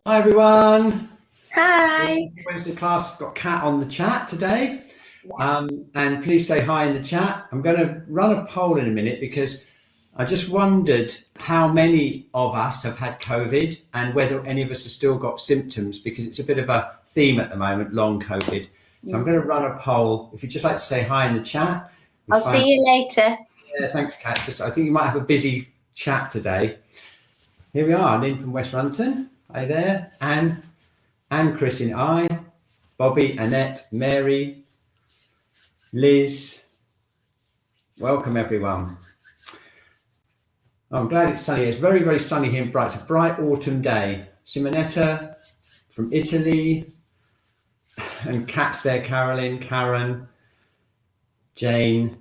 Hi everyone. Hi. Wednesday class, we've got Kat on the chat today. And please say hi in the chat. I'm going to run a poll in a minute because I just wondered how many of us have had COVID and whether any of us have still got symptoms, because it's a bit of a theme at the moment, long COVID. So I'm going to run a poll. If you'd just like to say hi in the chat. I'll see you later. Yeah, thanks, Kat. I think you might have a busy chat today. Here we are, Lynn from West Runton. Hi there. Anne Christine, Bobby, Annette, Mary, Liz. Welcome everyone. I'm glad it's sunny. It's very, very sunny here and bright. It's a bright autumn day. Simonetta from Italy. And Kat's there, Carolyn, Karen, Jane.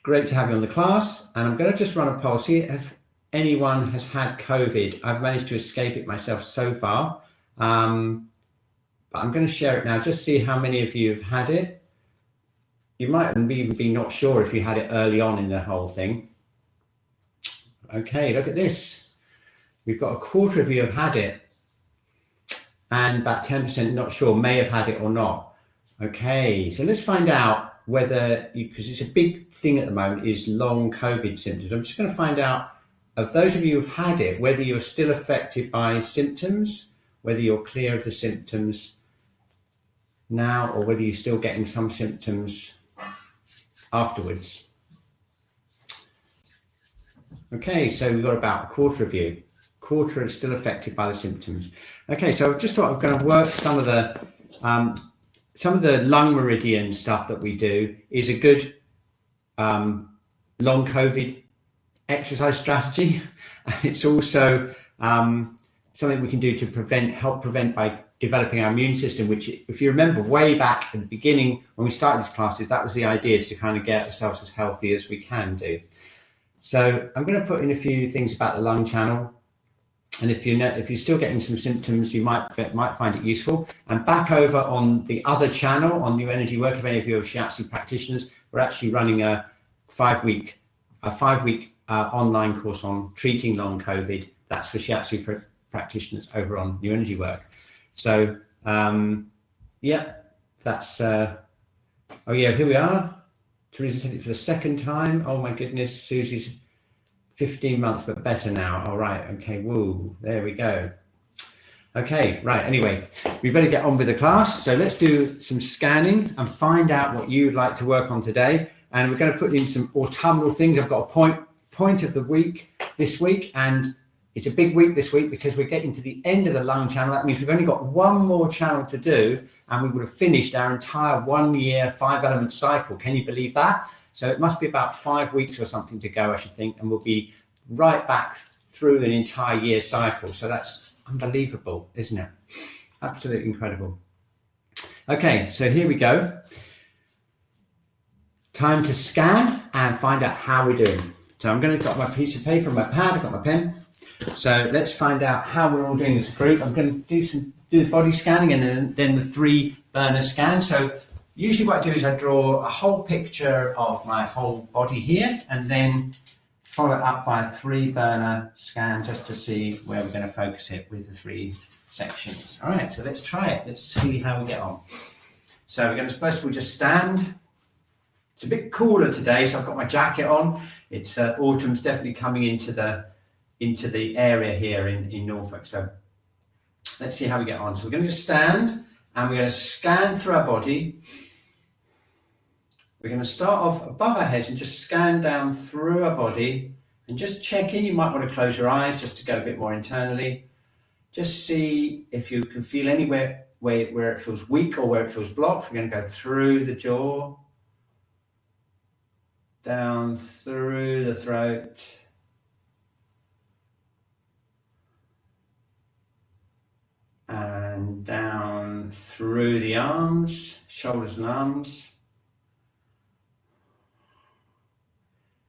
Great to have you on the class. And I'm going to just run a poll, see if anyone has had COVID. I've managed to escape it myself so far. But I'm going to share it now, just see how many of you have had it. You might even be not sure if you had it early on in the whole thing. Okay, look at this. We've got a quarter of you have had it, and about 10% not sure, may have had it or not. Okay, so let's find out whether, because it's a big thing at the moment, is long COVID symptoms. I'm just going to find out, of those of you who've had it, whether you're still affected by symptoms, whether you're clear of the symptoms now, or whether you're still getting some symptoms afterwards. Okay, so we've got about a quarter of you. Quarter is still affected by the symptoms. Okay, so I've just thought I'm going to work some of the lung meridian stuff that we do is a good long COVID exercise strategy. It's also something we can do to help prevent by developing our immune system, which, if you remember way back at the beginning when we started these classes, that was the idea, is to kind of get ourselves as healthy as we can do. So I'm going to put in a few things about the lung channel, and if you're still getting some symptoms, you might find it useful. And back over on the other channel, on New Energy Work, if any of you are Shiatsu practitioners, we're actually running a five-week online course on treating long COVID. That's for Shiatsu practitioners over on New Energy Work. So yeah, that's oh yeah, here we are. Teresa said it for the second time. Oh my goodness, Susie's 15 months, but better now. All right, okay, woo, there we go. Okay, right, anyway, we better get on with the class. So let's do some scanning and find out what you'd like to work on today. And we're going to put in some autumnal things. I've got a point of the week this week, and it's a big week this week because we're getting to the end of the lung channel. That means we've only got one more channel to do, and we would have finished our entire 1 year 5-element cycle. Can you believe that? So it must be about 5 weeks or something to go, I should think, and we'll be right back through an entire year cycle. So that's unbelievable, isn't it? Absolutely incredible. Okay, so here we go. Time to scan and find out how we're doing. So I'm going to got my piece of paper and my pad, I've got my pen. So let's find out how we're all doing as a group. I'm going to do the body scanning and then the 3 burner scan. So usually what I do is I draw a whole picture of my whole body here, and then follow it up by a 3 burner scan just to see where we're going to focus it with the 3 sections. All right, so let's try it. Let's see how we get on. So we're going to first of all just stand. It's a bit cooler today, so I've got my jacket on. It's autumn's definitely coming into the area here in Norfolk. So let's see how we get on. So we're going to just stand and we're going to scan through our body. We're going to start off above our heads and just scan down through our body and just check in. You might want to close your eyes just to go a bit more internally. Just see if you can feel anywhere where it feels weak or where it feels blocked. We're going to go through the jaw, down through the throat, and down through the arms, shoulders and arms.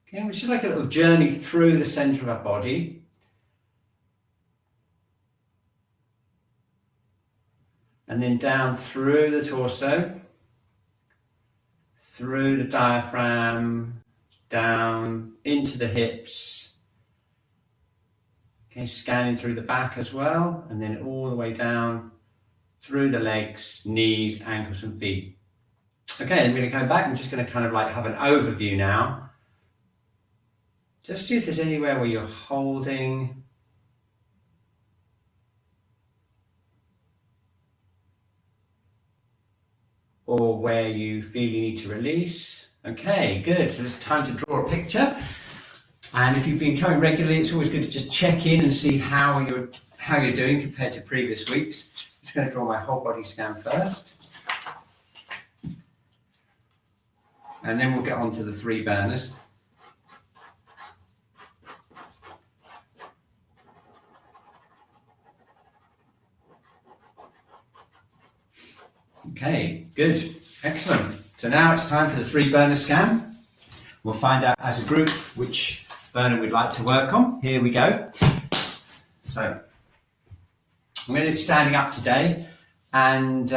Okay, which is like a little journey through the center of our body. And then down through the torso, through the diaphragm, down into the hips, Okay, scanning through the back as well, and then all the way down through the legs, knees, ankles and feet. Okay, I'm going to go back. I'm just going to kind of like have an overview now. Just see if there's anywhere where you're holding. Or where you feel you need to release. Okay, good. So it's time to draw a picture. And if you've been coming regularly, it's always good to just check in and see how you're doing compared to previous weeks. I'm just going to draw my whole body scan first. And then we'll get on to the 3 burners. Okay, good, excellent. So now it's time for the 3 burner scan. We'll find out as a group which burner we'd like to work on. Here we go. So I'm going to be standing up today, and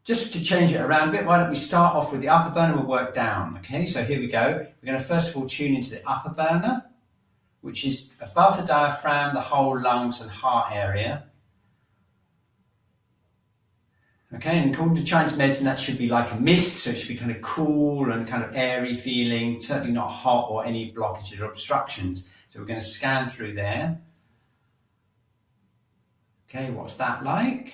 just to change it around a bit, why don't we start off with the upper burner, we'll work down. Okay, so here we go. We're going to first of all tune into the upper burner, which is above the diaphragm, the whole lungs and heart area. Okay, and according to Chinese medicine, that should be like a mist, so it should be kind of cool and kind of airy feeling, certainly not hot or any blockages or obstructions. So we're going to scan through there. Okay, what's that like?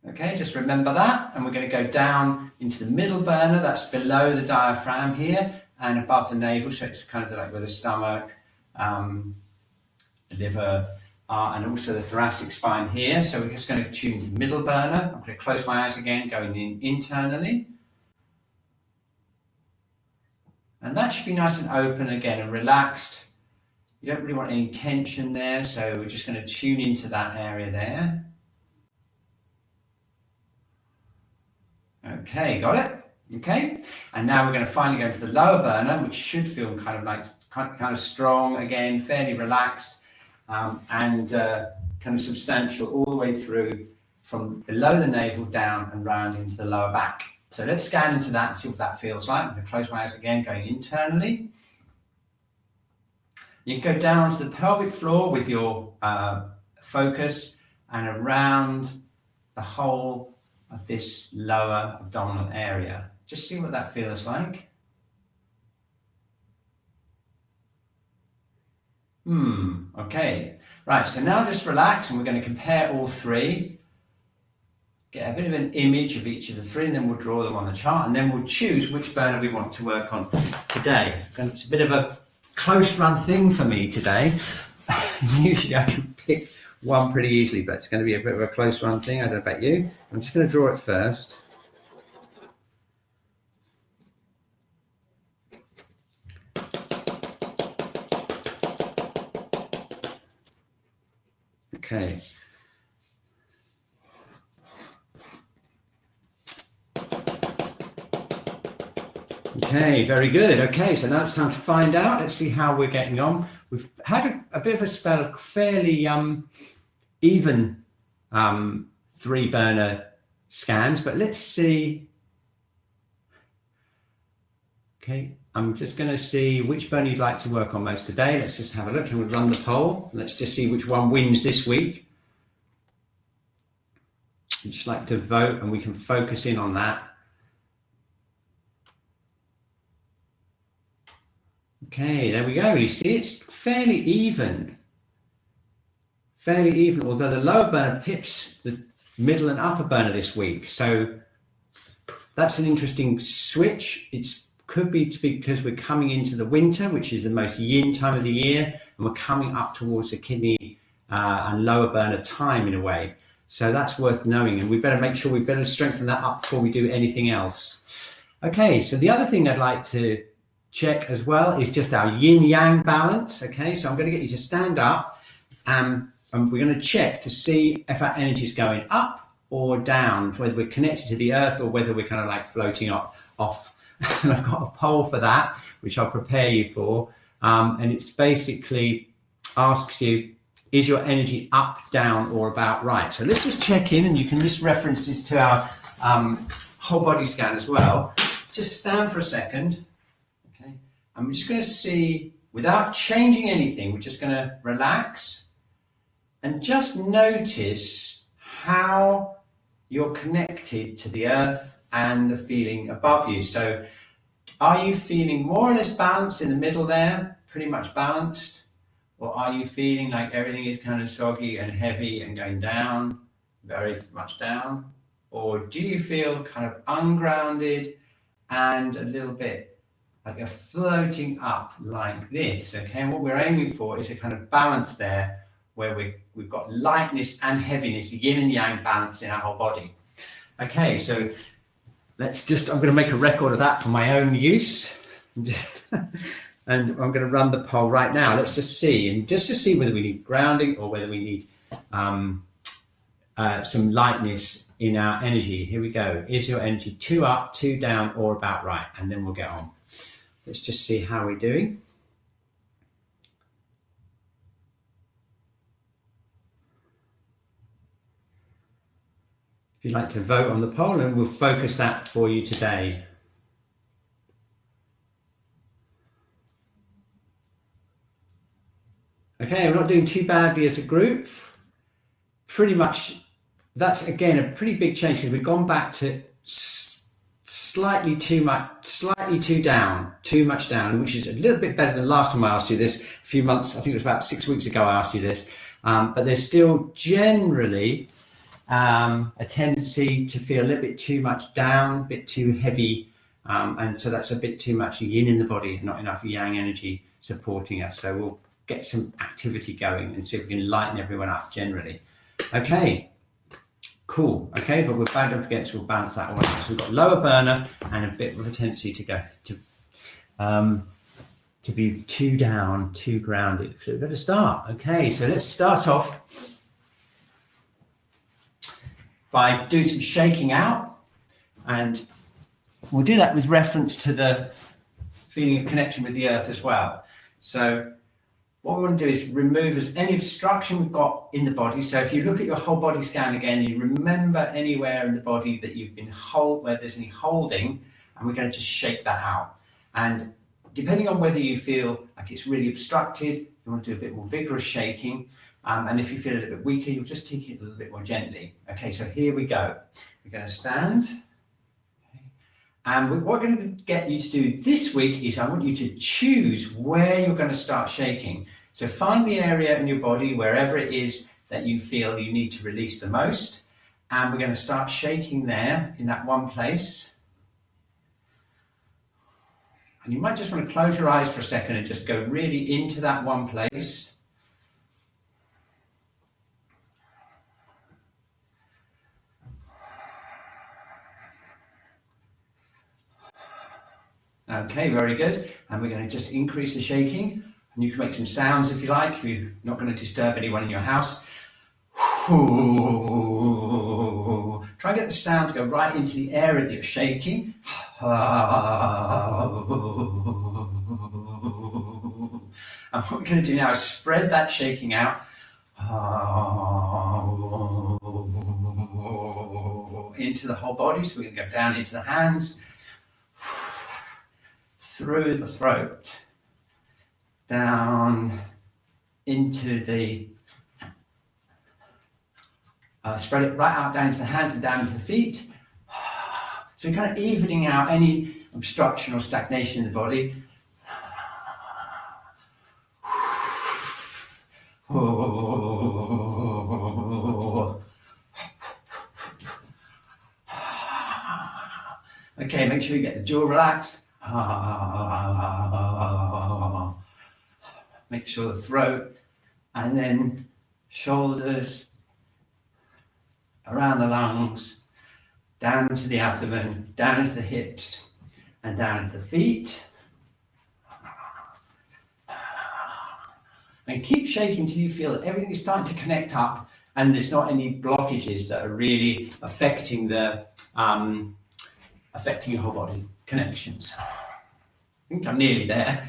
Okay, just remember that, and we're going to go down into the middle burner, that's below the diaphragm here, and above the navel, so it's kind of like where the stomach, the liver, and also the thoracic spine here. So we're just going to tune the middle burner. I'm going to close my eyes again, going in internally. And that should be nice and open again and relaxed. You don't really want any tension there, so we're just going to tune into that area there. Okay, got it? Okay, and now we're going to finally go to the lower burner, which should feel kind of like kind of strong again, fairly relaxed. And kind of substantial all the way through from below the navel down and round into the lower back. So let's scan into that and see what that feels like. I'm going to close my eyes again, going internally. You can go down onto the pelvic floor with your focus and around the whole of this lower abdominal area. Just see what that feels like. Okay, right, so now just relax and we're going to compare all 3. Get a bit of an image of each of the 3 and then we'll draw them on the chart and then we'll choose which burner we want to work on today. And it's a bit of a close run thing for me today. Usually I can pick one pretty easily, but it's going to be a bit of a close run thing. I don't know about you. I'm just going to draw it first. Okay. Okay, very good. Okay, so now it's time to find out. Let's see how we're getting on. We've had a bit of a spell of fairly even 3 burner scans, but let's see. Okay, I'm just going to see which burner you'd like to work on most today. Let's just have a look and we'll run the poll. Let's just see which one wins this week. I'd just like to vote and we can focus in on that. Okay, there we go. You see, it's fairly even. Fairly even, although the lower burner pips the middle and upper burner this week. So that's an interesting switch. Could be because we're coming into the winter, which is the most yin time of the year, and we're coming up towards the kidney and lower burner time in a way. So that's worth knowing, and we better make sure we better strengthen that up before we do anything else. Okay, so the other thing I'd like to check as well is just our yin yang balance. Okay, so I'm going to get you to stand up and we're going to check to see if our energy is going up or down, whether we're connected to the earth or whether we're kind of like floating off. And I've got a poll for that, which I'll prepare you for. And it's basically asks you, is your energy up, down, or about right? So let's just check in, and you can just reference this to our whole body scan as well. Just stand for a second. Okay, I'm just going to see without changing anything, we're just going to relax and just notice how you're connected to the earth and the feeling above you. So are you feeling more or less balanced in the middle there, pretty much balanced? Or are you feeling like everything is kind of soggy and heavy and going down, very much down? Or do you feel kind of ungrounded and a little bit like you're floating up like this? Okay, and what we're aiming for is a kind of balance there where we've got lightness and heaviness, yin and yang balance in our whole body. Okay, so let's just, I'm going to make a record of that for my own use. And I'm going to run the poll right now. Let's just see, and just to see whether we need grounding or whether we need some lightness in our energy. Here we go. Is your energy 2 up, 2 down, or about right? And then we'll get on. Let's just see how we're doing. If you'd like to vote on the poll, and we'll focus that for you today. Okay, we're not doing too badly as a group. Pretty much, that's again a pretty big change because we've gone back to slightly too much down, which is a little bit better than last time I asked you this a few months. I think it was about 6 weeks ago I asked you this, but there's still generally a tendency to feel a little bit too much down, a bit too heavy, and so that's a bit too much yin in the body, not enough yang energy supporting us. So we'll get some activity going and see if we can lighten everyone up generally. Okay, cool. Okay, but don't forget, so we'll balance that one out. So we've got lower burner and a bit of a tendency to go to be too down, too grounded. So we better start. Okay, so let's start off by doing some shaking out, and we'll do that with reference to the feeling of connection with the earth as well. So what we want to do is remove any obstruction we've got in the body. So if you look at your whole body scan again, you remember anywhere in the body that you've been where there's any holding, and we're going to just shake that out. And depending on whether you feel like it's really obstructed, you want to do a bit more vigorous shaking. And if you feel a little bit weaker, you'll just take it a little bit more gently. Okay, so here we go. We're going to stand. And what we're going to get you to do this week is I want you to choose where you're going to start shaking. So find the area in your body, wherever it is that you feel you need to release the most. And we're going to start shaking there in that one place. And you might just want to close your eyes for a second and just go really into that one place. Okay, very good. And we're going to just increase the shaking. And you can make some sounds if you like, if you're not going to disturb anyone in your house. Try and get the sound to go right into the area that you're shaking. And what we're going to do now is spread that shaking out into the whole body. So we're going to go down into the hands, through the throat, down into the, spread it right out down into the hands and down into the feet. So we're kind of evening out any obstruction or stagnation in the body. Okay, make sure you get the jaw relaxed. Make sure the throat, and then shoulders around the lungs, down to the abdomen, down into the hips, and down into the feet. And keep shaking till you feel that everything is starting to connect up and there's not any blockages that are really affecting the affecting your whole body connections. I think I'm nearly there.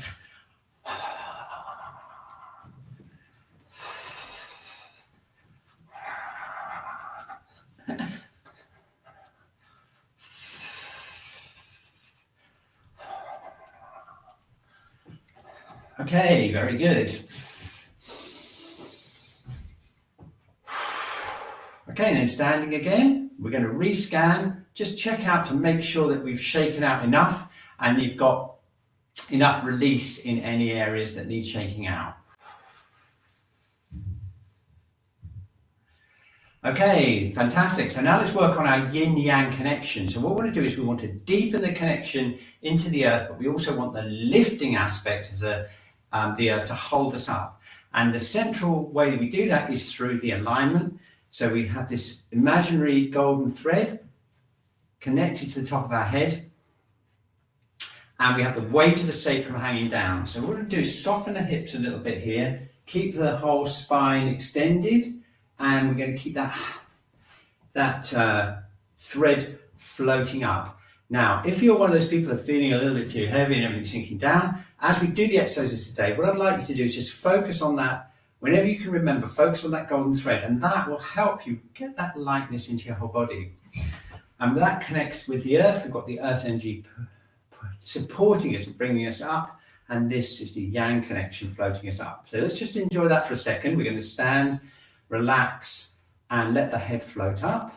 Okay, very good. Okay, then standing again, we're going to rescan, just check out to make sure that we've shaken out enough and you've got enough release in any areas that need shaking out. Okay, fantastic. So now let's work on our Yin Yang connection. So what we want to do is we want to deepen the connection into the earth, but we also want the lifting aspect of the earth to hold us up. And the central way that we do that is through the alignment. So we have this imaginary golden thread connected to the top of our head. And we have the weight of the sacrum hanging down. So what we're going to do is soften the hips a little bit here, keep the whole spine extended, and we're going to keep that thread floating up. Now, if you're one of those people that are feeling a little bit too heavy and everything's sinking down, as we do the exercises today, what I'd like you to do is just focus on that. Whenever you can remember, focus on that golden thread, and that will help you get that lightness into your whole body. And that connects with the earth. We've got the earth energy supporting us and bringing us up, and this is the yang connection floating us up. So let's just enjoy that for a second. We're going to stand, relax, and let the head float up.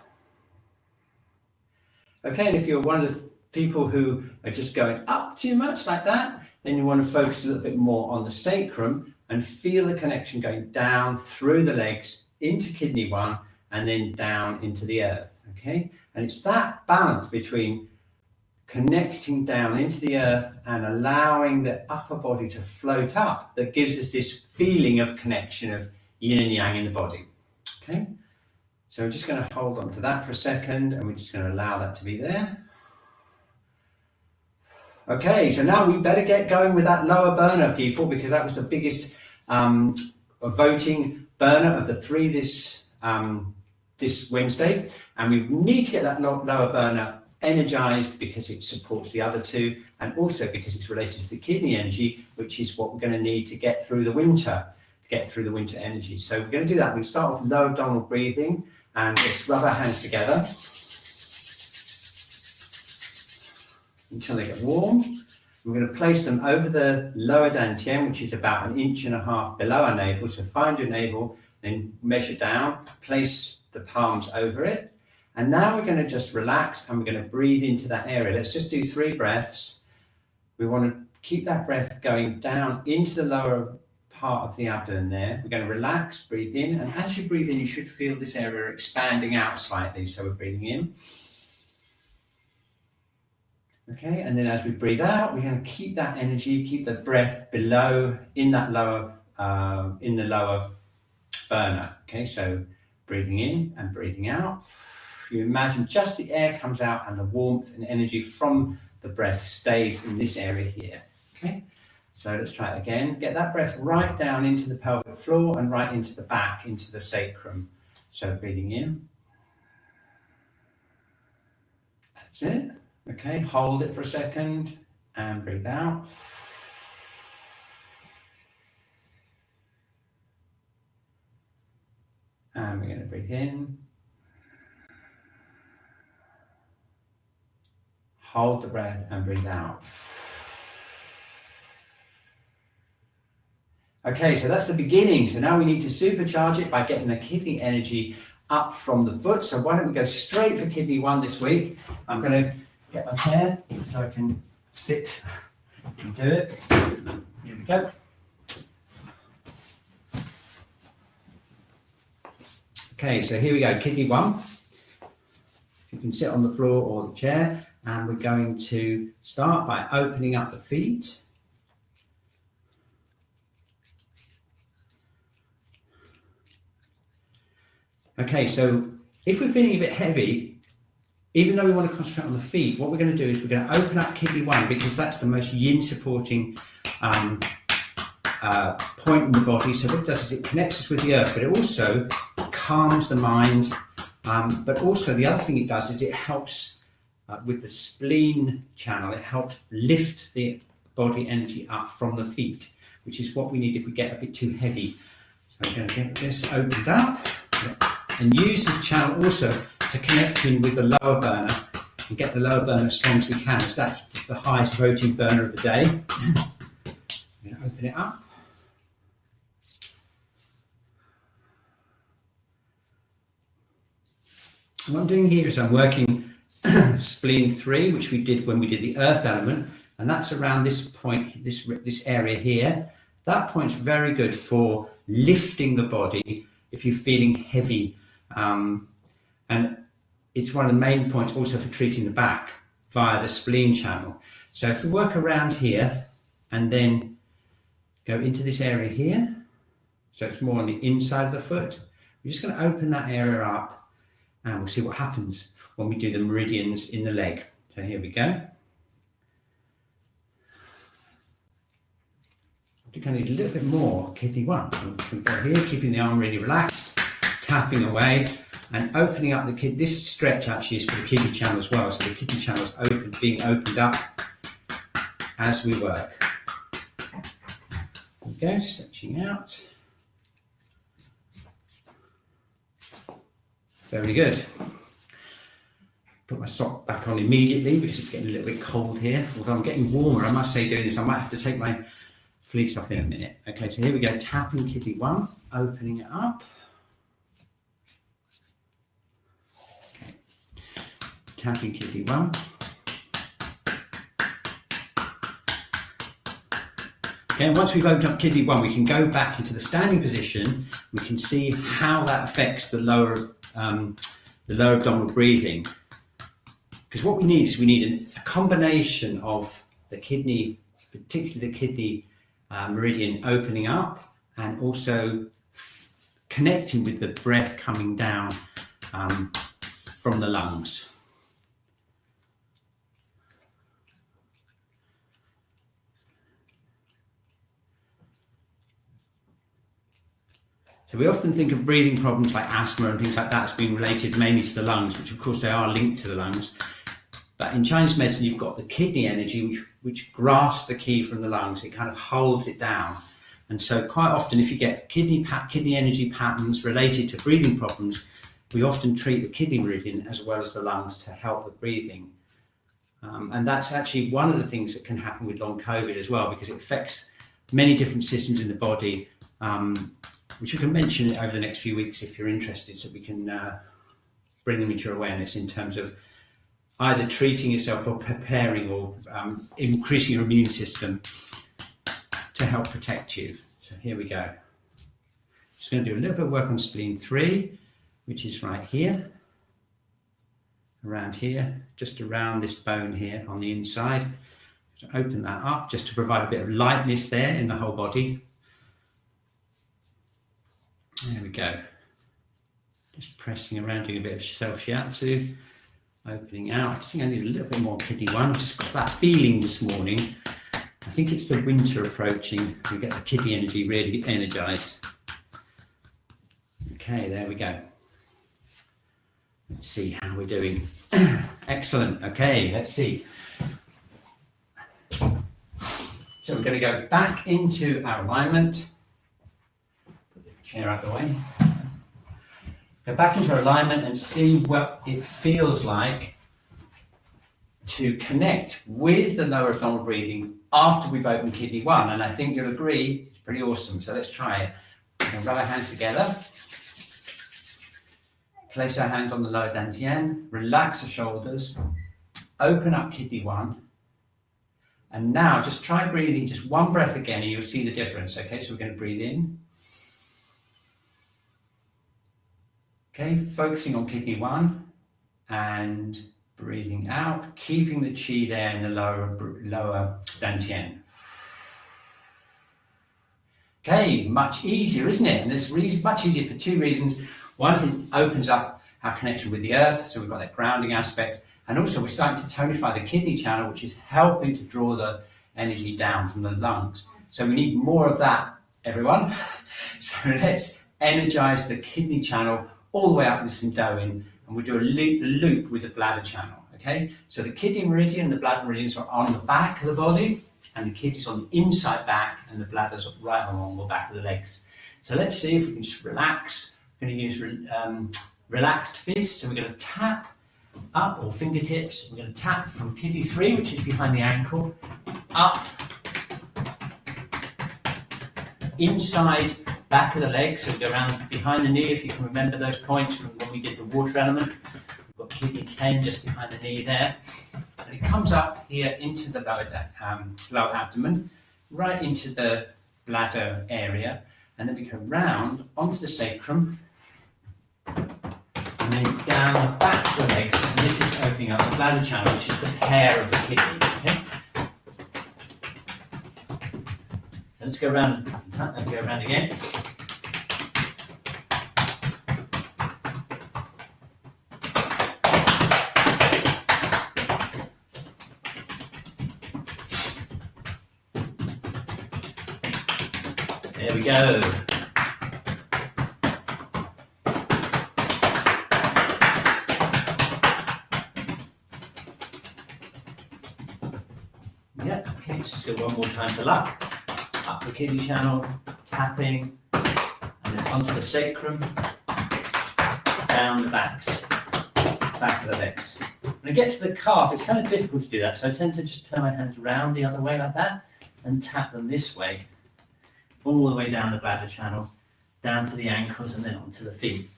Okay, and if you're one of the people who are just going up too much like that, then you want to focus a little bit more on the sacrum and feel the connection going down through the legs into kidney 1 and then down into the earth. Okay, and it's that balance between connecting down into the earth and allowing the upper body to float up that gives us this feeling of connection of yin and yang in the body. Okay, so we're just going to hold on to that for a second, and we're just going to allow that to be there. Okay, so now we better get going with that lower burner, people, because that was the biggest voting burner of the 3 this Wednesday, and we need to get that lower burner energized because it supports the other 2, and also because it's related to the kidney energy, which is what we're going to need to get through the winter, energy. So we're going to do that. We'll start off with low abdominal breathing, and let's rub our hands together until they get warm. We're going to place them over the lower dantian, which is about 1.5 inches below our navel. So find your navel, then measure down, place the palms over it. And now we're going to just relax and we're going to breathe into that area. Let's just do 3 breaths. We want to keep that breath going down into the lower part of the abdomen there. We're going to relax, breathe in, and as you breathe in, you should feel this area expanding out slightly. So we're breathing in. Okay, and then as we breathe out, we're going to keep that energy, keep the breath below in that lower, in the lower burner. Okay, so breathing in and breathing out. You imagine just the air comes out and the warmth and energy from the breath stays in this area here. Okay, so let's try it again. Get that breath right down into the pelvic floor and right into the back, into the sacrum. So breathing in. That's it. Okay, hold it for a second and breathe out. And we're going to breathe in. Hold the breath and breathe out. Okay, so that's the beginning. So now we need to supercharge it by getting the kidney energy up from the foot. So why don't we go straight for kidney 1 this week? I'm going to get my chair so I can sit and do it. Here we go. Okay, so here we go, kidney 1. You can sit on the floor or the chair, and we're going to start by opening up the feet. Okay, so if we're feeling a bit heavy, even though we want to concentrate on the feet, what we're going to do is we're going to open up kidney 1 because that's the most yin supporting point in the body. So what it does is it connects us with the earth, but it also calms the mind. But also the other thing it does is it helps with the spleen channel. It helps lift the body energy up from the feet, which is what we need if we get a bit too heavy. So we're going to get this opened up and use this channel also to connect in with the lower burner and get the lower burner as strong as we can, as that's the highest voting burner of the day. I'm going to open it up. And what I'm doing here is I'm working spleen 3, which we did when we did the earth element, and that's around this point, this area here. That point's very good for lifting the body if you're feeling heavy, and it's one of the main points also for treating the back via the spleen channel. So if we work around here and then go into this area here, so it's more on the inside of the foot, we're just going to open that area up and we'll see what happens when we do the meridians in the leg. So here we go. I think I need a little bit more kidney 1. So I'm just going to go here, keeping the arm really relaxed, tapping away and opening up the kidney. This stretch actually is for the kidney channel as well. So the kidney channel is being opened up as we work. There we go, stretching out. Very good. Put my sock back on immediately because it's getting a little bit cold here. Although I'm getting warmer, I must say, doing this, I might have to take my fleece off in a minute. Okay, so here we go, tapping kidney 1, opening it up. Okay, tapping kidney 1. Okay, and once we've opened up kidney 1, we can go back into the standing position. We can see how that affects the lower abdominal breathing. Because what we need is a combination of the kidney, particularly the kidney meridian opening up and also connecting with the breath coming down from the lungs. So we often think of breathing problems like asthma and things like that as being related mainly to the lungs, which of course they are linked to the lungs. But in Chinese medicine, you've got the kidney energy, which grasps the qi from the lungs. It kind of holds it down. And so quite often, if you get kidney energy patterns related to breathing problems, we often treat the kidney meridian as well as the lungs to help with breathing. And that's actually one of the things that can happen with long COVID as well, because it affects many different systems in the body, which we can mention over the next few weeks if you're interested, so we can bring them into your awareness in terms of either treating yourself or preparing or increasing your immune system to help protect you. So here we go. Just going to do a little bit of work on spleen 3, which is right here, around here, just around this bone here on the inside. So open that up just to provide a bit of lightness there in the whole body. There we go. Just pressing around, doing a bit of self-shiatsu, opening out. I think I need a little bit more kidney 1. I've just got that feeling this morning. I think it's the winter approaching. We get the kidney energy really energized. Okay, there we go. Let's see how we're doing. Excellent. Okay, let's see. So we're going to go back into our alignment. Put the chair out of the way. Go back into our alignment and see what it feels like to connect with the lower abdominal breathing after we've opened kidney 1. And I think you'll agree it's pretty awesome. So let's try it. We're going to rub our hands together. Place our hands on the lower dantian. Relax the shoulders. Open up kidney 1. And now just try breathing just one breath again and you'll see the difference. Okay, so we're going to breathe in. Okay, focusing on kidney 1 and breathing out, keeping the qi there in the lower dantian. Okay, much easier, isn't it? And it's much easier for 2 reasons. One is it opens up our connection with the earth, so we've got that grounding aspect. And also we're starting to tonify the kidney channel, which is helping to draw the energy down from the lungs. So we need more of that, everyone. So let's energize the kidney channel all the way up with some Doin, and we do a loop with the bladder channel, okay? So the kidney meridian and the bladder meridians are on the back of the body, and the kidney's on the inside back, and the bladder's right along the back of the legs. So let's see if we can just relax. We're going to use relaxed fists, so we're going to tap up, or fingertips. We're going to tap from kidney 3, which is behind the ankle, up, inside back of the leg, so we go around behind the knee, if you can remember those points from when we did the water element. We've got kidney 10 just behind the knee there. And it comes up here into the lower abdomen, right into the bladder area, and then we go round onto the sacrum, and then down the back to the legs, and this is opening up the bladder channel, which is the pair of the kidney. Okay? So let's go around and go around again. There we go. Yeah, okay, just go one more time to luck. Up the kidney channel, tapping, and then onto the sacrum, down the back of the legs. When I get to the calf, it's kind of difficult to do that, so I tend to just turn my hands around the other way like that, and tap them this way, all the way down the bladder channel, down to the ankles, and then onto the feet.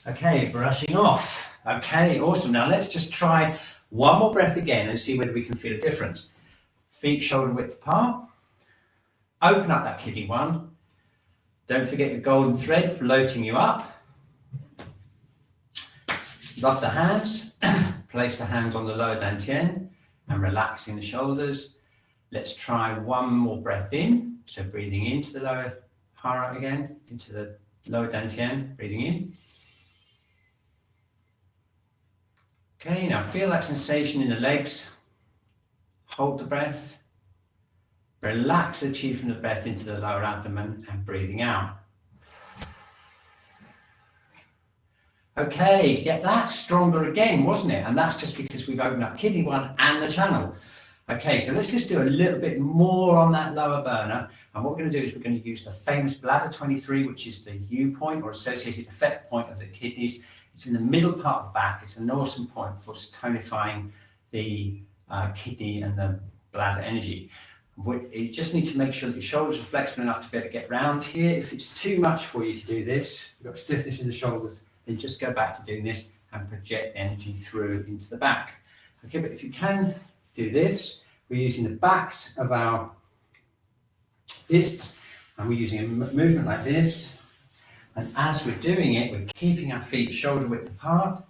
Okay, brushing off. Okay, awesome. Now let's just try one more breath again and see whether we can feel a difference. Feet shoulder width apart. Open up that kidney 1. Don't forget your golden thread floating you up. Rub the hands. Place the hands on the lower dantian and relaxing the shoulders. Let's try one more breath in. So breathing into the lower hara again, into the lower dantian, breathing in. Okay, now feel that sensation in the legs. Hold the breath. Relax the chi from the breath into the lower abdomen and breathing out. Okay, get that stronger again, wasn't it? And that's just because we've opened up kidney 1 and the channel. Okay, so let's just do a little bit more on that lower burner. And what we're going to do is we're going to use the famous bladder 23, which is the U point or associated effect point of the kidneys. It's in the middle part of the back. It's an awesome point for tonifying the kidney and the bladder energy. You just need to make sure that your shoulders are flexible enough to be able to get round here. If it's too much for you to do this, you've got stiffness in the shoulders, then just go back to doing this and project energy through into the back. Okay, but if you can do this, we're using the backs of our fists and we're using a movement like this. And as we're doing it, we're keeping our feet shoulder width apart,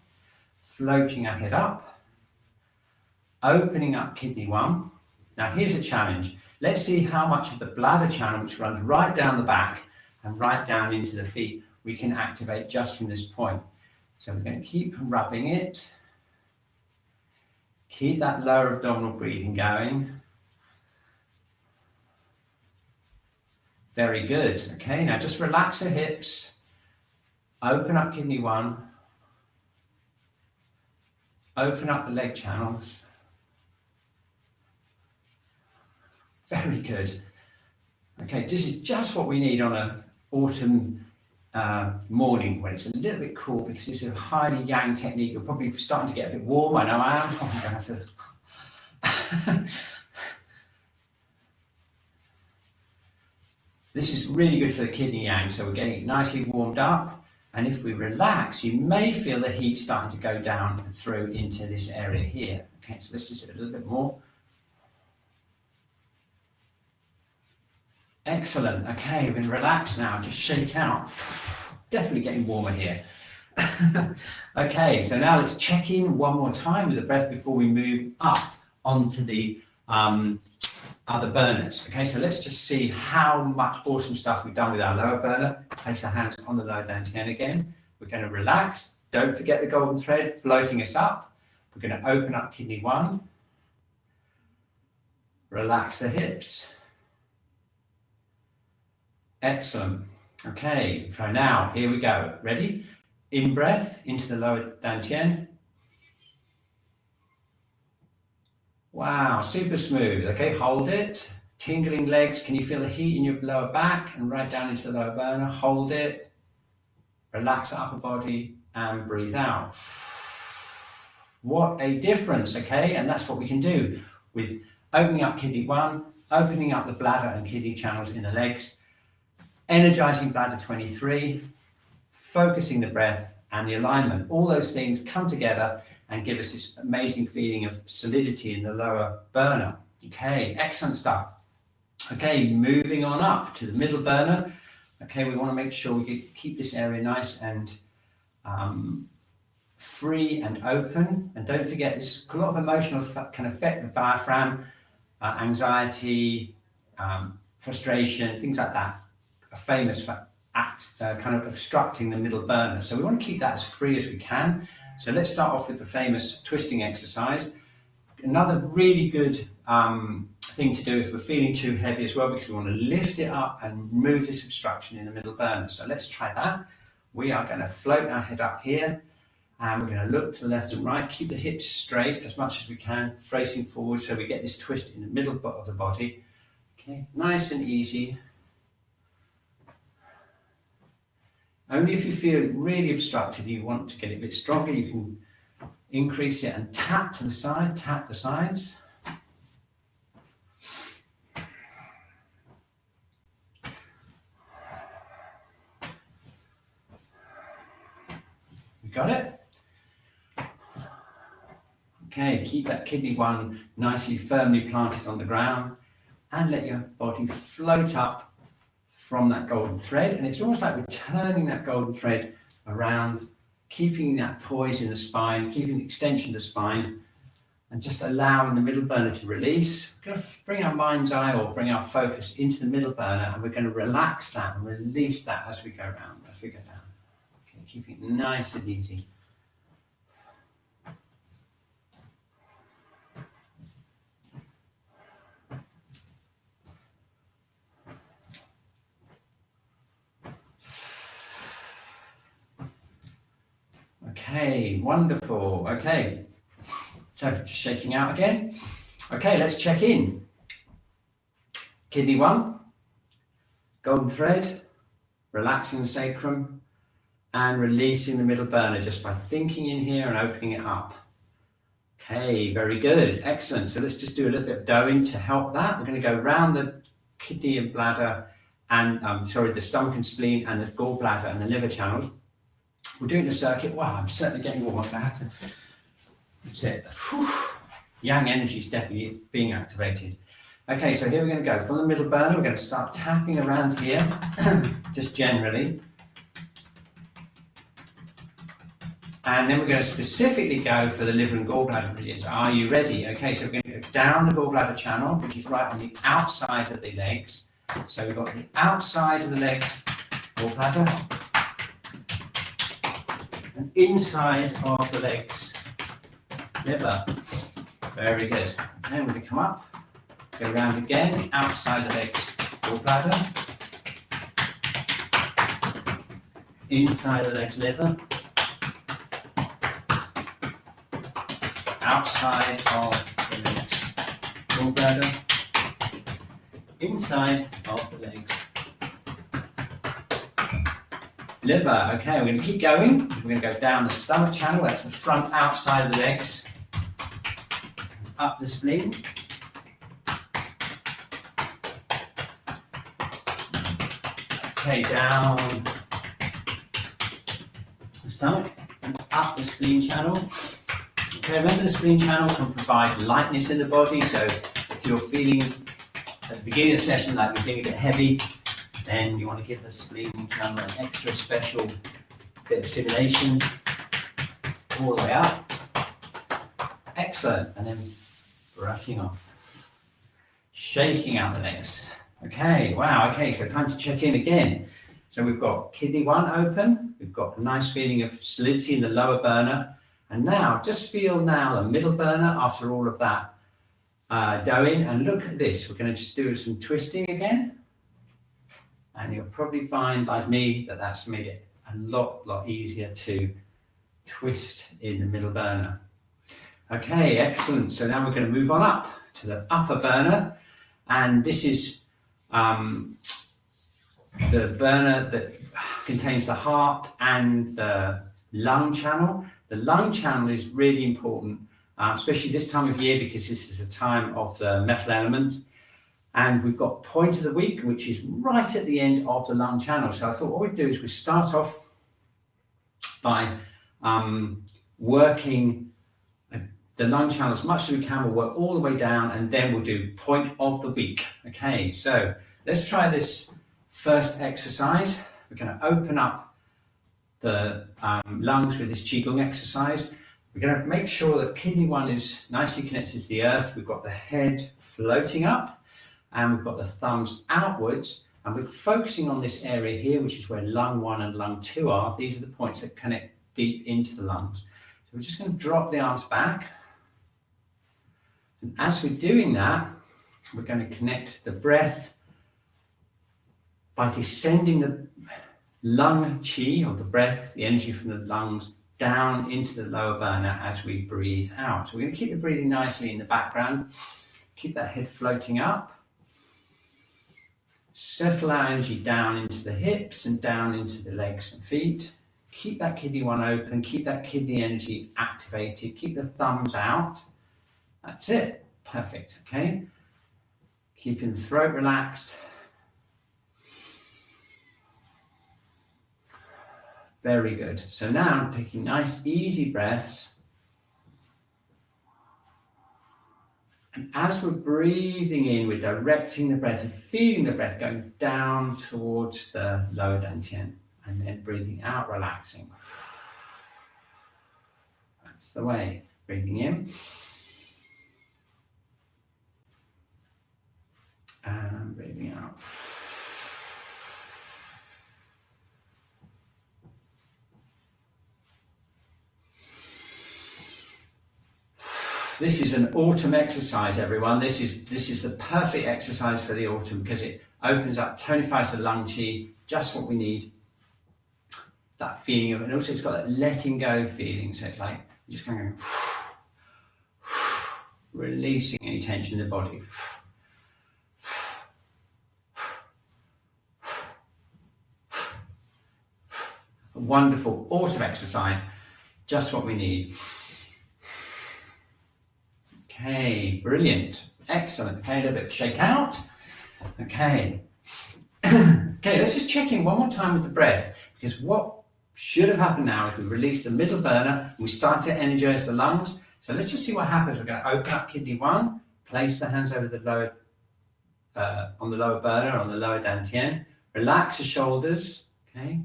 floating our head up, opening up kidney 1. Now here's a challenge. Let's see how much of the bladder channel, which runs right down the back and right down into the feet, we can activate just from this point. So we're going to keep rubbing it. Keep that lower abdominal breathing going. Very good. Okay, now just relax the hips. Open up kidney 1. Open up the leg channels. Very good. Okay, this is just what we need on an autumn morning when it's a little bit cool, because it's a highly yang technique. You're probably starting to get a bit warm. I know I am. Oh, I'm going to have to. This is really good for the kidney yang, so we're getting it nicely warmed up. And if we relax, you may feel the heat starting to go down through into this area here. Okay, so let's just do a little bit more. Excellent. Okay, we're going to relax now. Just shake out. Definitely getting warmer here. Okay, so now let's check in one more time with the breath before we move up onto the other burners. Okay, so let's just see how much awesome stuff we've done with our lower burner. Place our hands on the lower dantian again. We're going to relax. Don't forget the golden thread floating us up. We're going to open up kidney 1. Relax the hips. Excellent. Okay, for now, here we go. Ready? In breath into the lower dantian. Wow, super smooth. Okay, hold it. Tingling legs. Can you feel the heat in your lower back and right down into the lower burner? Hold it. Relax the upper body and breathe out. What a difference, okay? And that's what we can do with opening up kidney 1, opening up the bladder and kidney channels in the legs. energizing bladder 23, focusing the breath and the alignment. All those things come together and give us this amazing feeling of solidity in the lower burner. Okay, excellent stuff. Okay, moving on up to the middle burner. Okay, we want to make sure we keep this area nice and free and open. And don't forget, this a lot of emotional can affect the diaphragm, anxiety, frustration, things like that are famous for kind of obstructing the middle burner. So we want to keep that as free as we can. So let's start off with the famous twisting exercise. Another really good thing to do if we're feeling too heavy as well, because we want to lift it up and remove this obstruction in the middle burner. So let's try that. We are going to float our head up here, and we're going to look to the left and right. Keep the hips straight as much as we can, facing forward, so we get this twist in the middle of the body. Okay, nice and easy. Only if you feel really obstructed, you want to get it a bit stronger, you can increase it and tap to the side, tap the sides. You got it? Okay, keep that kidney one nicely firmly planted on the ground and let your body float up from that golden thread. And it's almost like we're turning that golden thread around, keeping that poise in the spine, keeping the extension of the spine, and just allowing the middle burner to release. We're going to bring our mind's eye or bring our focus into the middle burner, and we're going to relax that and release that as we go around, as we go down. Okay, keeping it nice and easy. Okay, wonderful. Okay, so just shaking out again. Okay, let's check in. Kidney one, golden thread, relaxing the sacrum and releasing the middle burner just by thinking in here and opening it up. Okay, very good, excellent. So let's just do a little bit of doing to help that. We're going to go around the kidney and bladder and, the stomach and spleen and the gallbladder and the liver channels. We're doing the circuit. Wow, I'm certainly getting warm up. I have to. That's it. Whew. Yang energy is definitely being activated. Okay, so here we're going to go from the middle burner. We're going to start tapping around here, just generally. And then we're going to specifically go for the liver and gallbladder meridians. Are you ready? Okay, so we're going to go down the gallbladder channel, which is right on the outside of the legs. So we've got the outside of the legs, gallbladder. And inside of the legs, liver. Very good. And we're going to come up, go around again, outside the legs, gallbladder. Inside the legs, liver. Outside of the legs, gallbladder. Inside of the legs, liver. Okay, we're going to keep going. We're going to go down the stomach channel. That's the front outside of the legs. Up the spleen. Okay, down the stomach and up the spleen channel. Okay, remember the spleen channel can provide lightness in the body. So if you're feeling at the beginning of the session like you're feeling a bit heavy, then you want to give the spleen channel an extra special bit of stimulation all the way up. Excellent. And then brushing off. Shaking out the legs. Okay, wow, okay, so time to check in again. So we've got kidney one open. We've got a nice feeling of solidity in the lower burner. And now, just feel now the middle burner after all of that doing. And look at this. We're going to just do some twisting again. And you'll probably find, like me, that that's made it a lot easier to twist in the middle burner. Okay, excellent. So now we're going to move on up to the upper burner. And this is the burner that contains the heart and the lung channel. The lung channel is really important, especially this time of year, because this is a time of the metal element. And we've got point of the week, which is right at the end of the lung channel. So I thought what we'd do is we start off by working the lung channel as much as we can. We'll work all the way down, and then we'll do point of the week. Okay, so let's try this first exercise. We're going to open up the lungs with this Qi Gong exercise. We're going to make sure that kidney 1 is nicely connected to the earth. We've got the head floating up, and we've got the thumbs outwards, and we're focusing on this area here, which is where lung 1 and lung 2 are. These are the points that connect deep into the lungs. So we're just going to drop the arms back. And as we're doing that, we're going to connect the breath by descending the lung qi, or the breath, the energy from the lungs, down into the lower burner as we breathe out. So we're going to keep the breathing nicely in the background. Keep that head floating up. Settle our energy down into the hips and down into the legs and feet. Keep that kidney 1 open. Keep that kidney energy activated. Keep the thumbs out. That's it. Perfect. Okay. Keeping the throat relaxed. Very good. So now I'm taking nice, easy breaths. And as we're breathing in, we're directing the breath and feeling the breath going down towards the lower dantian, and then breathing out, relaxing. That's the way. Breathing in. And breathing out. This is an autumn exercise, everyone. This is the perfect exercise for the autumn because it opens up, tonifies the lung qi, just what we need. That feeling of it, and also it's got that letting go feeling. So it's like you're just kind of releasing any tension in the body. A wonderful autumn exercise, just what we need. Okay, brilliant. Excellent. Okay, a little bit of shake out. Okay. Okay, let's just check in one more time with the breath, because what should have happened now is we release the middle burner and we start to energize the lungs. So let's just see what happens. We're going to open up kidney 1, place the hands over the lower, on the lower burner, on the lower dantian. Relax the shoulders. Okay.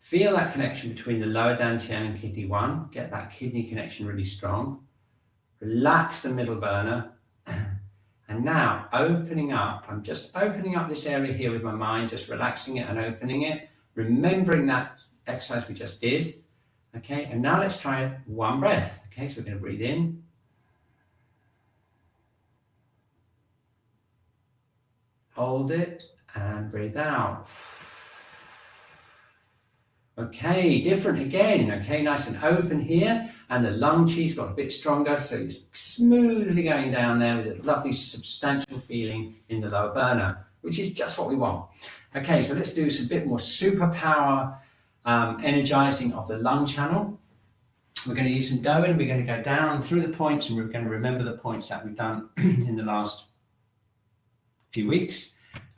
Feel that connection between the lower dantian and kidney 1. Get that kidney connection really strong. Relax the middle burner. And now opening up, I'm just opening up this area here with my mind, just relaxing it and opening it, remembering that exercise we just did. Okay, and now let's try one breath. Okay, so we're going to breathe in. Hold it and breathe out. Okay, different again. Okay, nice and open here. And the lung qi's got a bit stronger, so it's smoothly going down there with a lovely substantial feeling in the lower burner, which is just what we want. Okay, so let's do some bit more superpower energizing of the lung channel. We're going to use some Doan. We're going to go down through the points, and we're going to remember the points that we've done in the last few weeks.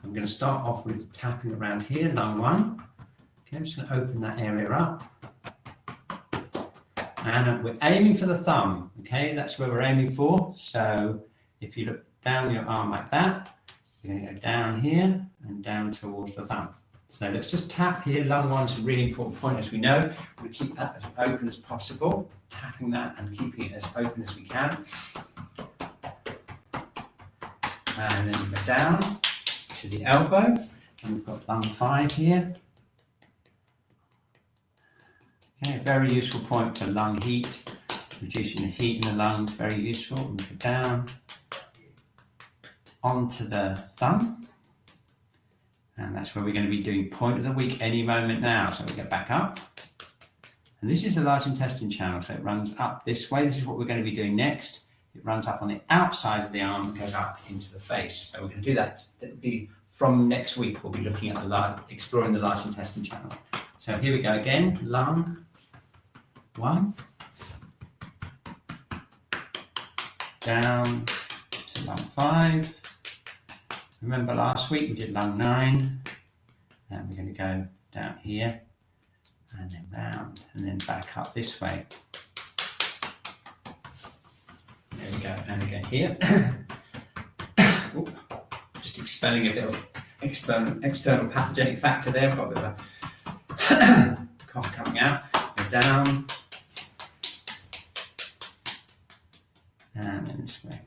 I'm going to start off with tapping around here, lung 1. Okay, I'm just going to open that area up. And we're aiming for the thumb, okay? That's where we're aiming for. So if you look down your arm like that, you're going to go down here and down towards the thumb. So let's just tap here. Lung 1 is a really important point, as we know. We keep that as open as possible, tapping that and keeping it as open as we can. And then we go down to the elbow, and we've got lung 5 here. Okay, a very useful point for lung heat, reducing the heat in the lungs, very useful. And go down onto the thumb, and that's where we're going to be doing point of the week any moment now. So we get back up, and this is the large intestine channel, so it runs up this way. This is what we're going to be doing next. It runs up on the outside of the arm and goes up into the face. So we're going to do that. That'll be from next week. We'll be looking at the exploring the large intestine channel. So here we go again. Lung 1, down to lung 5, Remember last week we did lung 9, and we're going to go down here and then round and then back up this way. There we go, and again here. Just expelling a bit of external pathogenic factor there. I've got a bit of a cough coming out. Go down and then this way.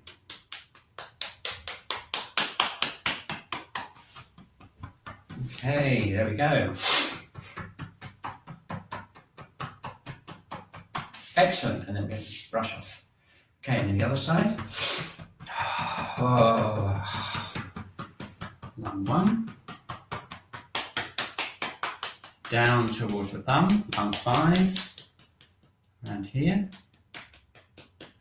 Okay, there we go. Excellent, and then we're going to brush off. Okay, and then the other side. Lung 1. Down towards the thumb, lung 5. Around here.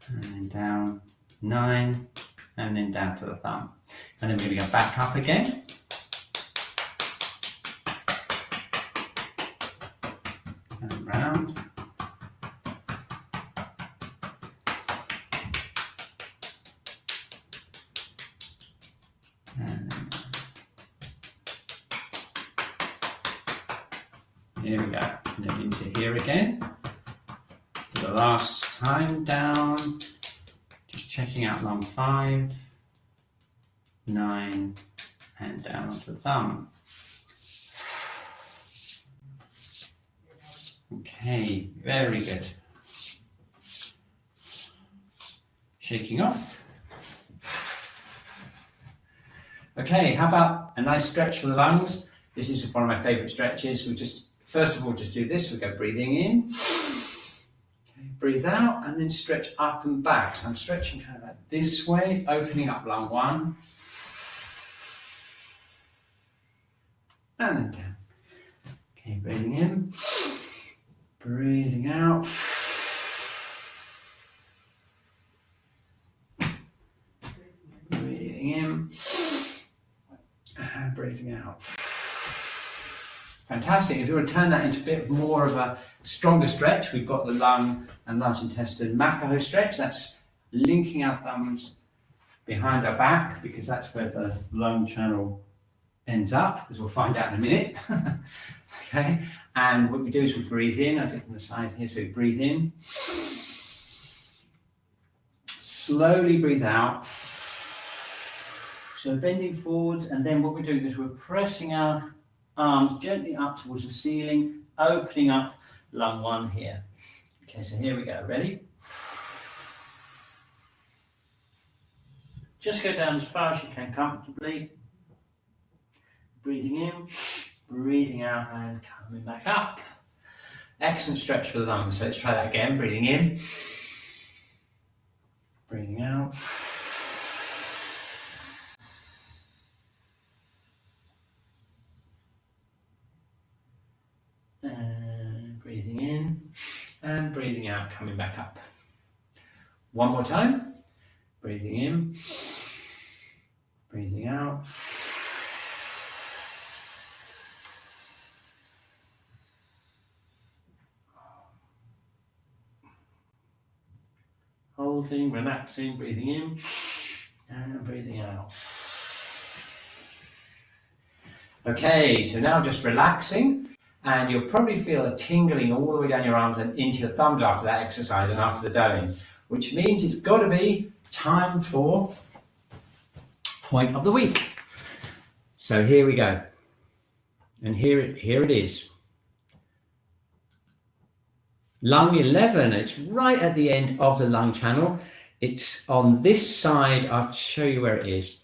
And then down 9, and then down to the thumb. And then we're going to go back up again. And round. And here we go. And then into here again. For the last time, down. Just checking out lung 5, 9, and down onto the thumb. Okay, very good. Shaking off. Okay, how about a nice stretch for the lungs? This is one of my favorite stretches. We just, first of all, just do this. We go breathing in. Okay, breathe out and then stretch up and back. So I'm stretching kind of like this way, opening up lung 1. And then down. Okay, breathing in. Breathing out. Breathing in. And breathing out. Fantastic. If you want to turn that into a bit more of a stronger stretch, we've got the lung and large intestine Makaho stretch. That's linking our thumbs behind our back because that's where the lung channel ends up, as we'll find out in a minute. Okay, and what we do is we breathe in. I do it on the side here, so we breathe in. Slowly breathe out. So bending forwards, and then what we're doing is we're pressing our arms gently up towards the ceiling, opening up lung 1 here. Okay, so here we go. Ready? Just go down as far as you can comfortably. Breathing in, breathing out, and coming back up. Excellent stretch for the lungs. So let's try that again. Breathing in, breathing out. And breathing in and breathing out, coming back up. One more time. Breathing in, breathing out. Holding, relaxing, breathing in and breathing out. Okay, so now just relaxing, and you'll probably feel a tingling all the way down your arms and into your thumbs after that exercise and after the doing, which means it's got to be time for point of the week. So here we go. And here it is. Lung 11, it's right at the end of the lung channel. It's on this side. I'll show you where it is,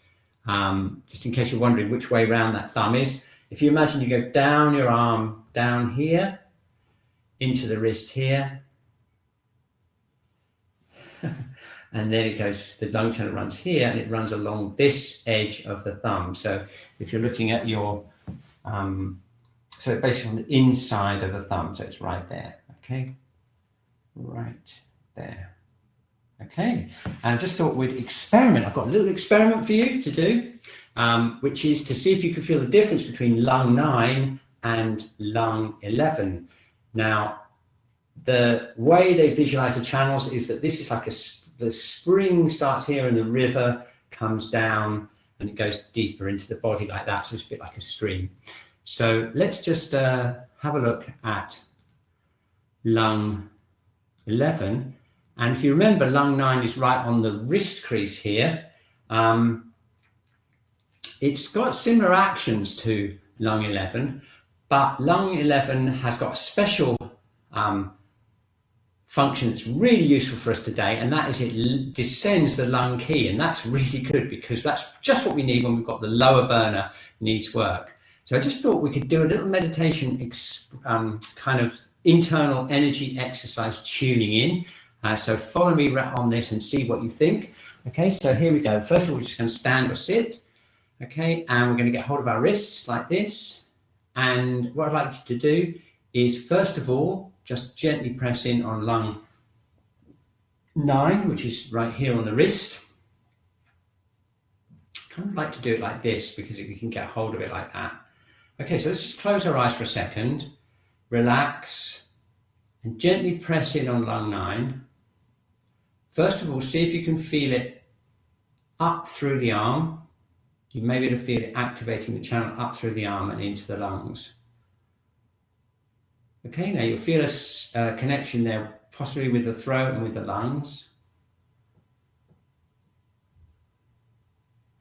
just in case you're wondering which way round that thumb is. If you imagine you go down your arm, down here, into the wrist here, and then it goes, the lung channel runs here, and it runs along this edge of the thumb. So if you're looking at your, so basically on the inside of the thumb, so it's right there, okay? Right there. Okay, and I just thought we'd experiment. I've got a little experiment for you to do, which is to see if you can feel the difference between lung 9 and lung 11. Now, the way they visualize the channels is that this is like the spring starts here and the river comes down and it goes deeper into the body like that. So it's a bit like a stream. So let's just have a look at lung 11. And if you remember, lung 9 is right on the wrist crease here. It's got similar actions to lung 11, but lung 11 has got a special function that's really useful for us today, and that is it descends the lung qi, and that's really good because that's just what we need when we've got the lower burner needs work. So I just thought we could do a little meditation kind of internal energy exercise tuning in. So follow me on this and see what you think. Okay, so here we go. First of all, we're just going to stand or sit. Okay, and we're going to get hold of our wrists like this. And what I'd like you to do is, first of all, just gently press in on lung 9, which is right here on the wrist. Kind of like to do it like this because we can get hold of it like that. Okay, so let's just close our eyes for a second, relax, and gently press in on lung 9. First of all, see if you can feel it up through the arm. You may be able to feel it activating the channel up through the arm and into the lungs. Okay, now you'll feel a connection there, possibly with the throat and with the lungs.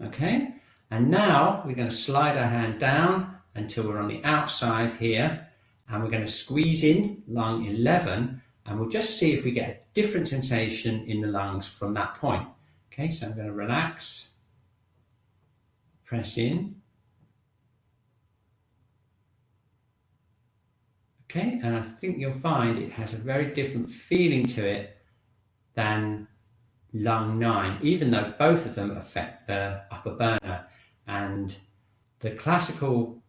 Okay, and now we're going to slide our hand down until we're on the outside here, and we're going to squeeze in lung 11, and we'll just see if we get a different sensation in the lungs from that point. Okay, so I'm going to relax, press in. Okay, and I think you'll find it has a very different feeling to it than lung 9, even though both of them affect the upper burner. And the classical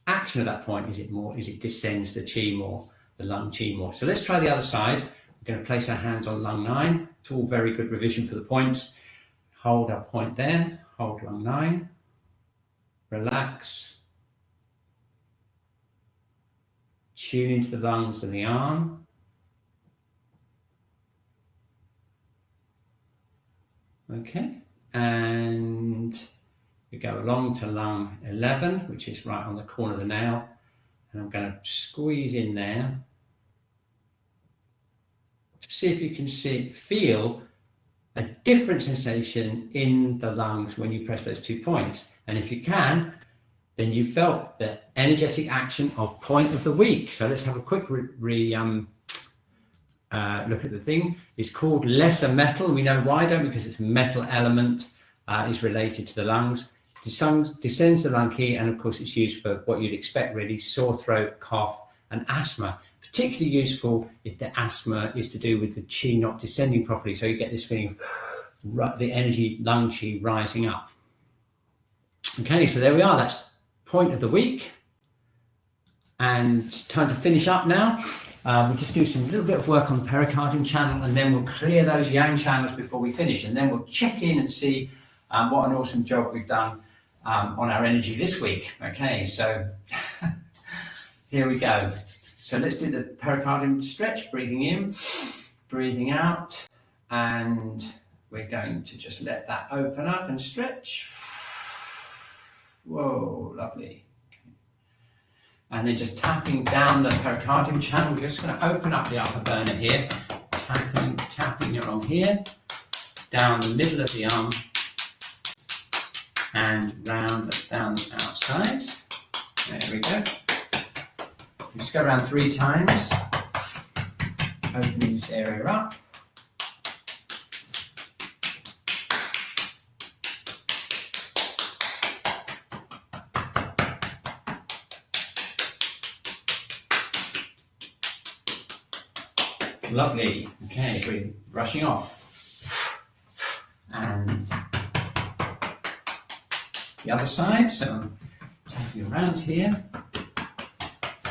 action at that point is it descends the qi more, the lung qi more. So let's try the other side. We're going to place our hands on lung 9. It's all very good revision for the points. Hold our point there, hold lung 9, relax. Tune into the lungs and the arm. Okay, and we go along to lung 11, which is right on the corner of the nail, and I'm going to squeeze in there to see if you can feel a different sensation in the lungs when you press those 2 points. And if you can, then you felt the energetic action of point of the week. So let's have a quick look at the thing. It's called lesser metal. We know why, don't we? Because it's a metal element is related to the lungs. Descends the lung qi, and of course it's used for what you'd expect really, sore throat, cough, and asthma. Particularly useful if the asthma is to do with the qi not descending properly. So you get this feeling of the energy lung qi rising up. Okay, so there we are. That's point of the week, and it's time to finish up now. We'll just do some little bit of work on the pericardium channel, and then we'll clear those yang channels before we finish, and then we'll check in and see what an awesome job we've done on our energy this week. Okay, so here we go. So let's do the pericardium stretch, breathing in, breathing out, and we're going to just let that open up and stretch. Whoa, lovely. Okay. And then just tapping down the pericardium channel. We're just going to open up the upper burner here. Tapping along here, down the middle of the arm, and round down the outside. There we go. Just go around 3 times, opening this area up. Lovely. Okay, breathe, brushing off. And the other side, so I'm taking around here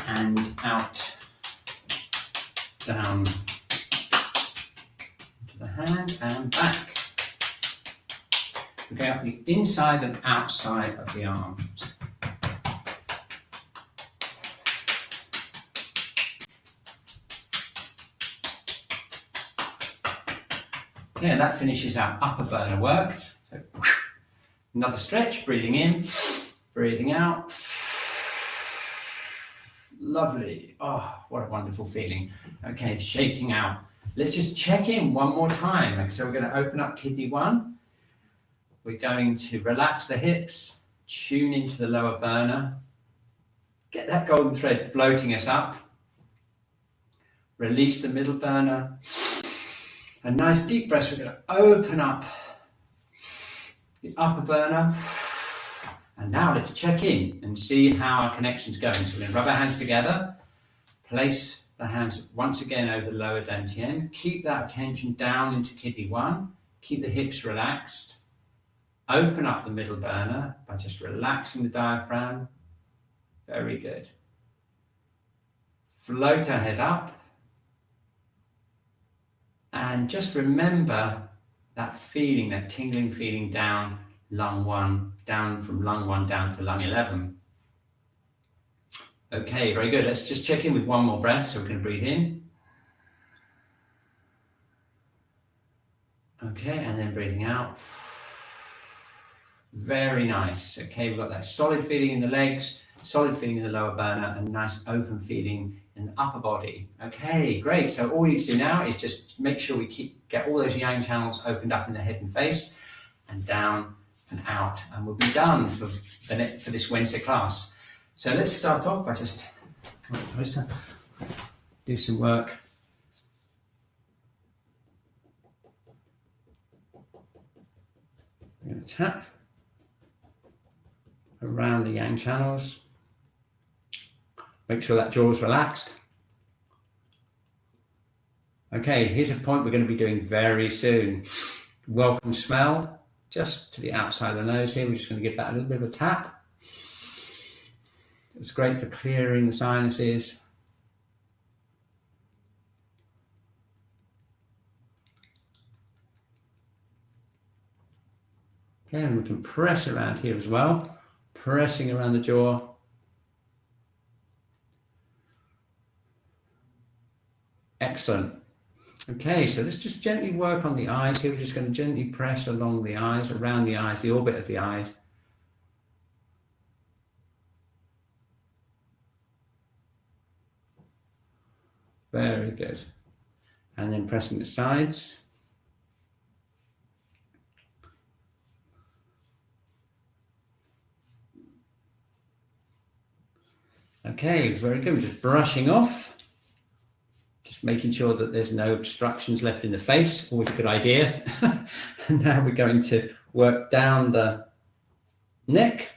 and out, down to the hand and back. We go up the inside and outside of the arms. Yeah, that finishes our upper burner work. So, Another stretch, breathing in, breathing out. Lovely. Oh, what a wonderful feeling. Okay, shaking out. Let's just check in one more time. Okay, so we're going to open up kidney 1. We're going to relax the hips, tune into the lower burner. Get that golden thread floating us up. Release the middle burner. A nice deep breath. We're going to open up the upper burner. And now let's check in and see how our connection's going. So we're going to rub our hands together. Place the hands once again over the lower dantian. Keep that attention down into kidney 1. Keep the hips relaxed. Open up the middle burner by just relaxing the diaphragm. Very good. Float our head up. And just remember that feeling, that tingling feeling down lung 1, down from lung 1 down to lung 11. Okay, very good. Let's just check in with one more breath. So we're going to breathe in. Okay, and then breathing out. Very nice. Okay, we've got that solid feeling in the legs, solid feeling in the lower burner, and nice open feeling in the upper body. Okay, great. So all we need to do now is just make sure we get all those yang channels opened up in the head and face, and down and out, and we'll be done for this Wednesday class. So let's start off by just coming closer, do some work. We're going to tap around the yang channels. Make sure that jaw is relaxed. Okay, here's a point we're going to be doing very soon. Welcome smell, just to the outside of the nose here. We're just going to give that a little bit of a tap. It's great for clearing the sinuses. Okay, and we can press around here as well, pressing around the jaw. Excellent. Okay, so let's just gently work on the eyes here. We're just going to gently press along the eyes, around the eyes, the orbit of the eyes. Very good. And then pressing the sides. Okay, very good. We're just brushing off. Just making sure that there's no obstructions left in the face. Always a good idea. And now we're going to work down the neck.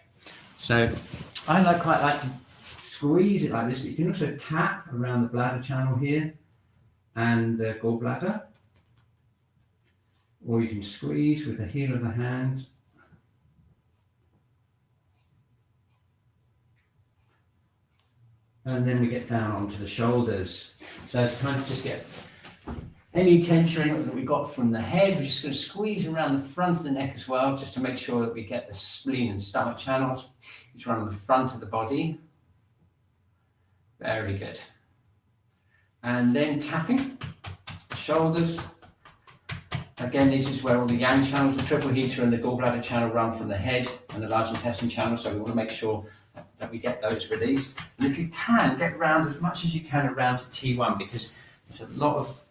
So I quite like to squeeze it like this, but you can also tap around the bladder channel here and the gallbladder, or you can squeeze with the heel of the hand. And then we get down onto the shoulders. So it's time to just get any tension that we got from the head. We're just going to squeeze around the front of the neck as well, just to make sure that we get the spleen and stomach channels, which run on the front of the body. Very good. And then tapping shoulders. Again, this is where all the yang channels, the triple heater and the gallbladder channel run from the head and the large intestine channel. So we want to make sure that we get those released. And if you can, get around as much as you can around to T1, because there's a lot of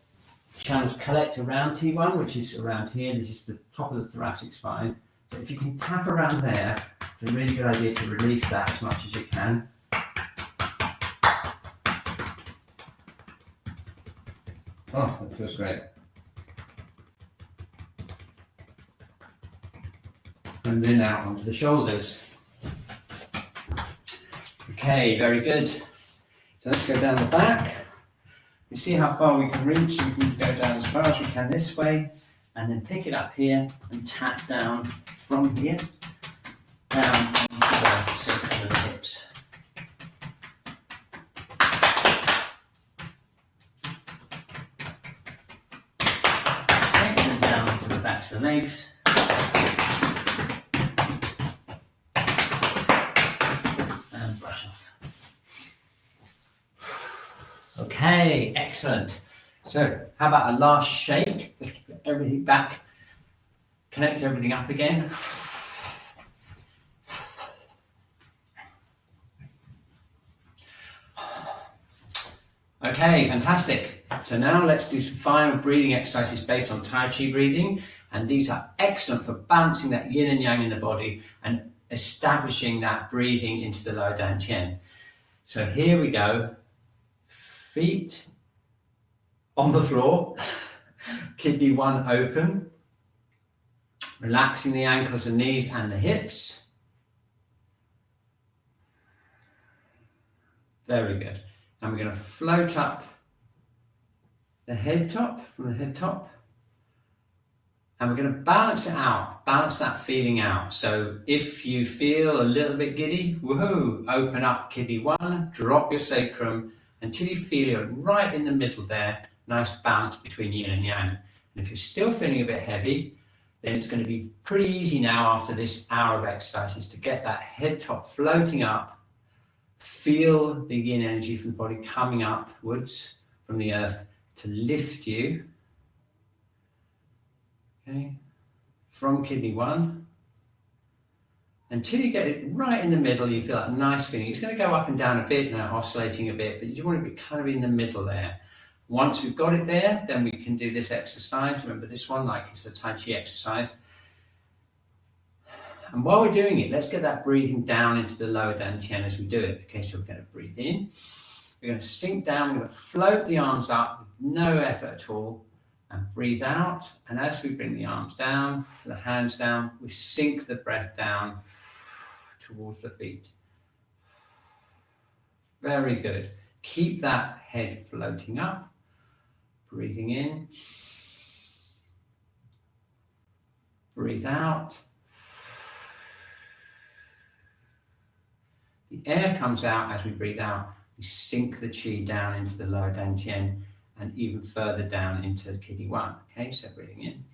channels collect around T1, which is around here. This is the top of the thoracic spine. So if you can tap around there, it's a really good idea to release that as much as you can. Oh, that feels great. And then out onto the shoulders. Okay, very good. So let's go down the back. You see how far we can reach. So we can go down as far as we can this way, and then pick it up here and tap down from here down onto the center of the hips. Okay, and then down to the backs of the legs. Okay, excellent. So how about a last shake? Just get everything back, connect everything up again. Okay, fantastic. So now let's do some final breathing exercises based on Tai Chi breathing. And these are excellent for balancing that yin and yang in the body and establishing that breathing into the lower dantian. So here we go. Feet on the floor, kidney 1 open, relaxing the ankles and knees and the hips. Very good. And we're going to float up the head top, from the head top. And we're going to balance it out, balance that feeling out. So if you feel a little bit giddy, woohoo, open up kidney 1, drop your sacrum until you feel you're right in the middle there. Nice balance between yin and yang. And if you're still feeling a bit heavy, then it's going to be pretty easy now after this hour of exercises to get that head top floating up. Feel the yin energy from the body coming upwards from the earth to lift you. Okay, from kidney 1 until you get it right in the middle. You feel that nice feeling. It's going to go up and down a bit now, oscillating a bit, but you just want to be kind of in the middle there. Once we've got it there, then we can do this exercise. Remember this one, like it's a Tai Chi exercise. And while we're doing it, let's get that breathing down into the lower dantian as we do it. Okay, so we're going to breathe in. We're going to sink down. We're going to float the arms up with no effort at all. And breathe out, and as we bring the arms down, the hands down, we sink the breath down towards the feet. Very good. Keep that head floating up, breathing in, breathe out. The air comes out as we breathe out. We sink the Qi down into the lower dantian and even further down into kidney 1. Okay, so breathing in,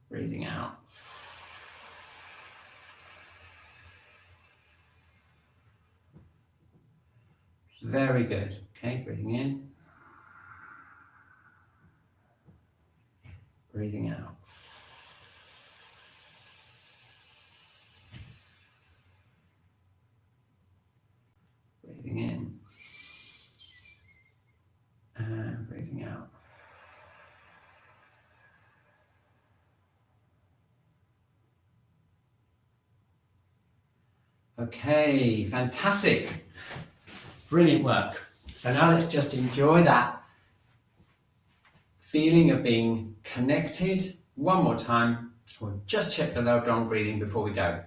breathing out. Very good. Okay, breathing in, breathing out. Breathing in. And breathing out. Okay, fantastic. Brilliant work. So now let's just enjoy that feeling of being connected. One more time. We'll just check the lower abdominal breathing before we go.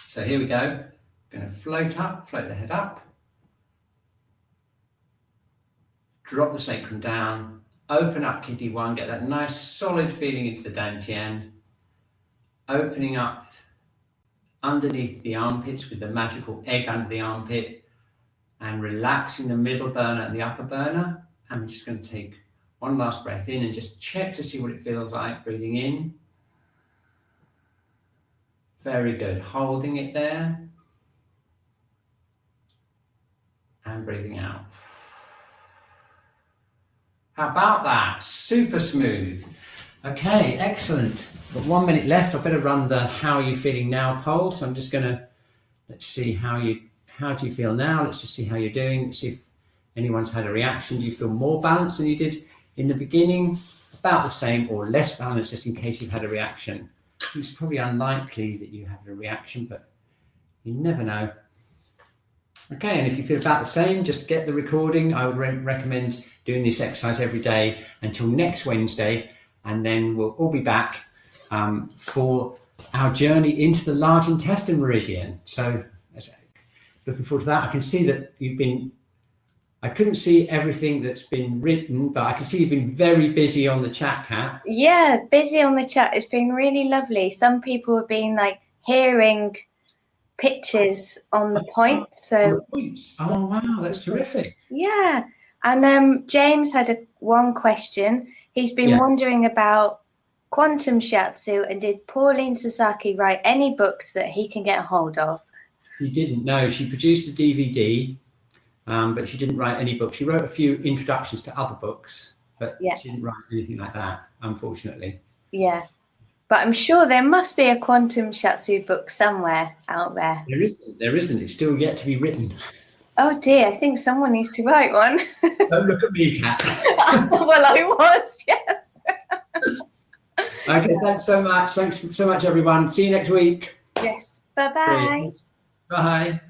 So here we go. We're going to float up, float the head up. Drop the sacrum down, open up kidney 1, get that nice solid feeling into the dantian, opening up underneath the armpits with the magical egg under the armpit, and relaxing the middle burner and the upper burner. And we're just going to take one last breath in and just check to see what it feels like. Breathing in. Very good. Holding it there. And breathing out. How about that? Super smooth. Okay, excellent. Got 1 minute left. I better run the how are you feeling now poll. So I'm just gonna, let's see how do you feel now? Let's just see how you're doing. Let's see if anyone's had a reaction. Do you feel more balanced than you did in the beginning? About the same or less balanced, just in case you've had a reaction. It's probably unlikely that you have a reaction, but you never know. Okay, and if you feel about the same, just get the recording. I would recommend doing this exercise every day until next Wednesday, and then we'll all be back for our journey into the large intestine meridian. So looking forward to that. I can see that I couldn't see everything that's been written, but I can see you've been very busy on the chat, Kat. Yeah, busy on the chat. It's been really lovely. Some people have been like hearing pictures on the points. So oh wow, that's terrific. Yeah, and James had one question. He's been wondering about quantum shiatsu, and did Pauline Sasaki write any books that he can get a hold of? She didn't. No, she produced a DVD, but she didn't write any books. She wrote a few introductions to other books, but she didn't write anything like that, unfortunately. Yeah. But I'm sure there must be a quantum shiatsu book somewhere out there. There isn't. It's still yet to be written. Oh dear, I think someone needs to write one. Don't look at me, Kat. Well, I was, yes. Okay, thanks so much. Thanks so much, everyone. See you next week. Yes. Bye-bye. Brilliant. Bye.